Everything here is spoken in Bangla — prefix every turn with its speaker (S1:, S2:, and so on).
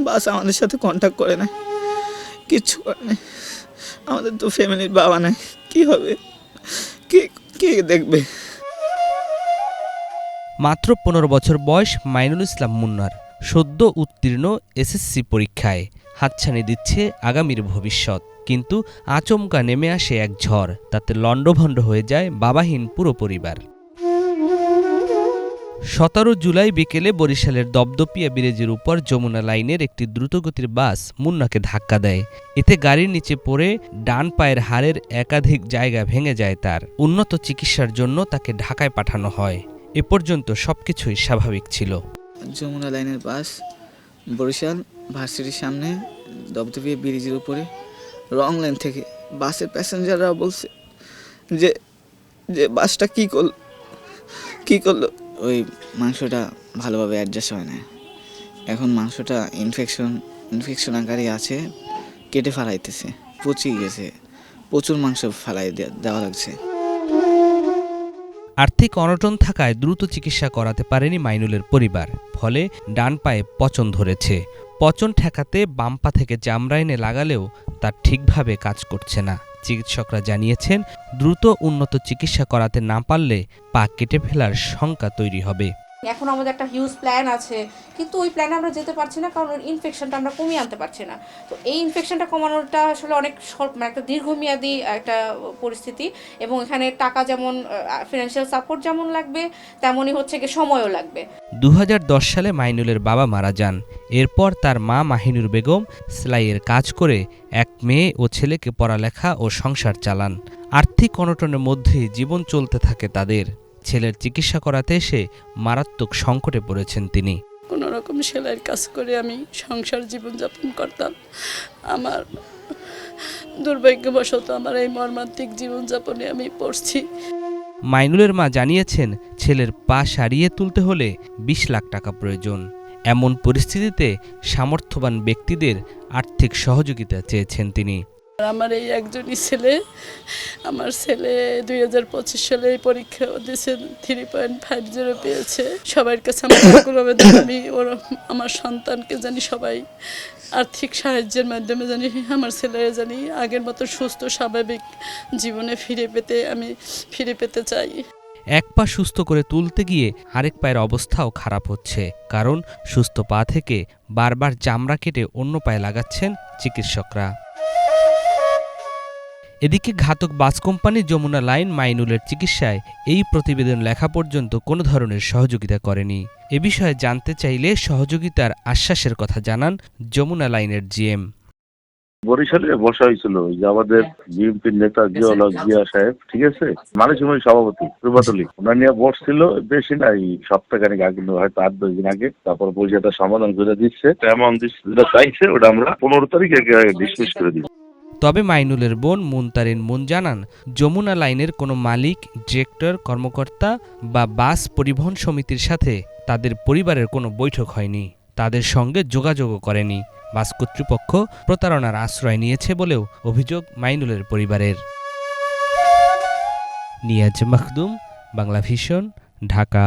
S1: বাস আমাদের সাথে কন্ট্যাক্ট করে না, কিচ্ছু করে না। আমাদের তো ফ্যামিলির বাবা নাই, কি হবে, কে কে দেখবে?
S2: মাত্র ১৫ বছর বয়স মাইনুল ইসলাম মুন্নার। সদ্য উত্তীর্ণ এসএসসি পরীক্ষায় হাতছানি দিচ্ছে আগামীর ভবিষ্যৎ। কিন্তু আচমকা নেমে আসে এক ঝড়, তাতে লণ্ডভণ্ড হয়ে যায় বাবাহীন পুরো পরিবার। ১৭ জুলাই বিকেলে বরিশালের দপদপিয়া ব্রিজের উপর যমুনা লাইনের একটি দ্রুতগতির বাস মুন্নাকে ধাক্কা দেয়। এতে গাড়ির নিচে পড়ে ডান পায়ের হাড়ের একাধিক জায়গা ভেঙে যায় তার। উন্নত চিকিৎসার জন্য তাকে ঢাকায় পাঠানো হয়। এ পর্যন্ত সবকিছুই স্বাভাবিক ছিল।
S1: যমুনা লাইনের বাস বরিশাল ভার্সিটির সামনে দপদপিয়া ব্রিজের উপরে রং লাইন থেকে বাসের প্যাসেঞ্জাররাও বলছে যে যে বাসটা কী করলো। ওই মাংসটা ভালোভাবে অ্যাডজাস্ট হয় না, এখন মাংসটা ইনফেকশন আকারে আছে, কেটে ফেলাইতেছে, পচিয়ে গেছে, প্রচুর মাংস ফেলাই দেওয়া লাগছে।
S2: আর্থিক অনটন থাকায় দ্রুত চিকিৎসা করাতে পারেনি মাইনুলের পরিবার। ফলে ডান পায়ে পচন ধরেছে। পচন ঠেকাতে বাম পা থেকে চামড়া এনে লাগালেও তা ঠিকভাবে কাজ করছে না। চিকিৎসকরা জানিয়েছেন, দ্রুত উন্নত চিকিৎসা করাতে না পারলে পা কেটে ফেলার শঙ্কা তৈরি হবে।
S3: এখন আমাদের একটা হিউজ প্ল্যান আছে, কিন্তু ওই প্ল্যানে আমরা যেতে পারছি না, কারণ ইনফেকশনটা আমরা কমিয়ে আনতে পারছি না। তো এই ইনফেকশনটা কমানোটা আসলে অনেক একটা দীর্ঘমেয়াদী একটা পরিস্থিতি, এবং এখানে টাকা যেমন ফিনান্সিয়াল সাপোর্ট যেমন লাগবে, তেমনই হচ্ছে কি সময়ও লাগবে।
S2: ২০১০ সালে মাইনুলের বাবা মারা যান। এরপর তার মা মাহিনুর বেগম সেলাইয়ের কাজ করে এক মেয়ে ও ছেলেকে পড়ালেখা ও সংসার চালান। আর্থিক অনটনের মধ্যেই জীবন চলতে থাকে তাদের। ছেলের চিকিৎসা করাতে এসে মারাত্মক সংকটে পড়েছেন তিনি।
S4: কোনো রকম সেলাইয়ের কাজ করে আমি সংসার জীবনযাপন করতাম। আমার দুর্ভাগ্যবশত আমার এই মর্মান্তিক জীবনযাপনে আমি পড়ছি।
S2: মাইনুলের মা জানিয়েছেন, ছেলের পা সারিয়ে তুলতে হলে ২০ লাখ টাকা প্রয়োজন। এমন পরিস্থিতিতে সামর্থ্যবান ব্যক্তিদের আর্থিক সহযোগিতা চেয়েছেন তিনি।
S4: আমার এই একজনই ছেলে, আমার ছেলে ২০২৫ সালে পরীক্ষা দিয়েছে, 3.50 পেয়েছে। সবার কাছে আমি আমার সন্তানকে জানি সবাই আর্থিক সাহায্যের মাধ্যমে জানি আমার ছেলেরা জানি আগের মতো সুস্থ স্বাভাবিক জীবনে ফিরে পেতে চাই।
S2: এক পা সুস্থ করে তুলতে গিয়ে আরেক পায়ের অবস্থাও খারাপ হচ্ছে, কারণ সুস্থ পা থেকে বারবার চামড়া কেটে অন্য পায়ে লাগাচ্ছেন চিকিৎসকরা। এদিকে ঘাতক বাস কোম্পানি যমুনা লাইন মাইনুলের চিকিৎসায় এই প্রতিবেদন লেখা পর্যন্ত কোনো ধরনের সহযোগিতা করেনি। এ বিষয়ে জানতে চাইলে সহযোগিতার আশ্বাসের কথা জানান যমুনা লাইনের জিএম।
S5: বরিশালে বসা হয়েছিল যে আমাদের বিএনপির নেতা জিয়া সাহেব, ঠিক আছে, মানুষ সভাপতি রূপাতলী, ওনার নিয়ে বসছিল বেশি নাই, সপ্তাহখানেক আগে, হয়তো ৮-১০ দিন আগে। তারপর বলছে এটা সমাধান করে দিচ্ছে, অ্যামাউন্ট যেটা চাইছে ওটা আমরা ১৫ তারিখে ডিসমিস করে দিচ্ছি।
S2: তবে মাইনুলের বোন মুনতারিন মুন জানান, যমুনা লাইনের কোনো মালিক, ডিরেক্টর, কর্মকর্তা বা বাস পরিবহন সমিতির সাথে তাদের পরিবারের কোনো বৈঠক হয়নি, তাদের সঙ্গে যোগাযোগও করেনি। বাস কর্তৃপক্ষ প্রতারণার আশ্রয় নিয়েছে বলেও অভিযোগ মাইনুলের পরিবারের। নিয়াজ মাখদুম, বাংলা ভিশন, ঢাকা।